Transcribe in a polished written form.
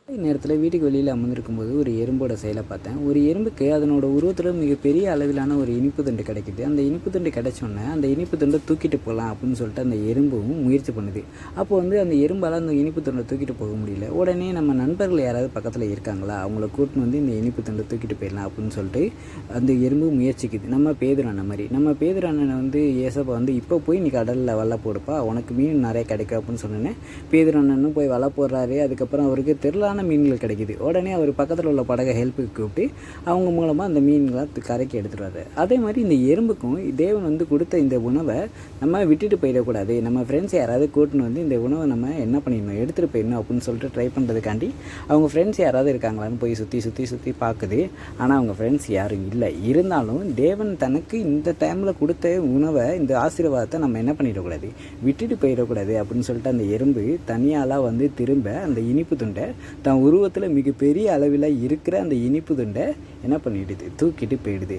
நேரத்தில் வீட்டுக்கு வெளியில் அமர்ந்திருக்கும்போது ஒரு எறும்போட செயலை பார்த்தேன். ஒரு எறும்புக்கு அதனோட உருவத்தில் மிகப்பெரிய அளவிலான ஒரு இனிப்பு துண்டு கிடைக்குது. அந்த இனிப்பு துண்டு கிடைச்சோன்னே அந்த இனிப்பு துண்டை தூக்கிட்டு போகலாம் அப்படின்னு சொல்லிட்டு அந்த எறும்பும் முயற்சி பண்ணுது. அப்போ அந்த எறும்பால் அந்த இனிப்பு துண்டை தூக்கிட்டு போக முடியல. உடனே நம்ம நண்பர்கள் யாராவது பக்கத்தில் இருக்காங்களா, அவங்கள கூட்டின்னு இந்த இனிப்பு துண்டை தூக்கிட்டு போயிடலாம் அப்படின்னு சொல்லிட்டு அந்த எறும்பு முயற்சிக்குது. நம்ம பேதுரு அண்ணன் மாதிரி நம்ம பேதுரு அண்ணனை ஏசப்பா இப்போ போய் நீ கடலில் வலை போடுப்பா, உனக்கு மீன் நிறைய கிடைக்கும் அப்படின்னு சொன்னோன்னே பேதுரு அண்ணனும் போய் வலை போடுறாரு. அதுக்கப்புறம் அவருக்கு தெரில மீன்கள் கிடைக்குது. உடனே அவர் பக்கத்தில் உள்ள படகை ஹெல்ப்புக்கு கூப்பிட்டு அவங்க மூலமாக அந்த மீன்களை கரைக்கு எடுத்துடுறாரு. அதே மாதிரி இந்த எறும்புக்கும் தேவன் கொடுத்த இந்த உணவை நம்ம விட்டுட்டு போயிடக்கூடாது, நம்ம ஃப்ரெண்ட்ஸ் யாராவது கூட்டின்னு இந்த உணவை நம்ம என்ன பண்ணிடணும், எடுத்துகிட்டு போயிடணும் அப்படின்னு சொல்லிட்டு ட்ரை பண்ணுறதுக்காண்டி அவங்க ஃப்ரெண்ட்ஸ் யாராவது இருக்காங்களான்னு போய் சுற்றி பார்க்குது. ஆனால் அவங்க ஃப்ரெண்ட்ஸ் யாரும் இல்லை. இருந்தாலும் தேவன் தனக்கு இந்த டைமில் கொடுத்த உணவை, இந்த ஆசீர்வாதத்தை நம்ம என்ன பண்ணிடக்கூடாது, விட்டுட்டு போயிடக்கூடாது அப்படின்னு சொல்லிட்டு அந்த எறும்பு தனியாலாம் திரும்ப அந்த இனிப்பு துண்டை தான் உருவத்தில் மிகப்பெரிய அளவில் இருக்கிற அந்த இனிப்பு துண்டை என்ன பண்ணிடுது, தூக்கிட்டு போயிடுது.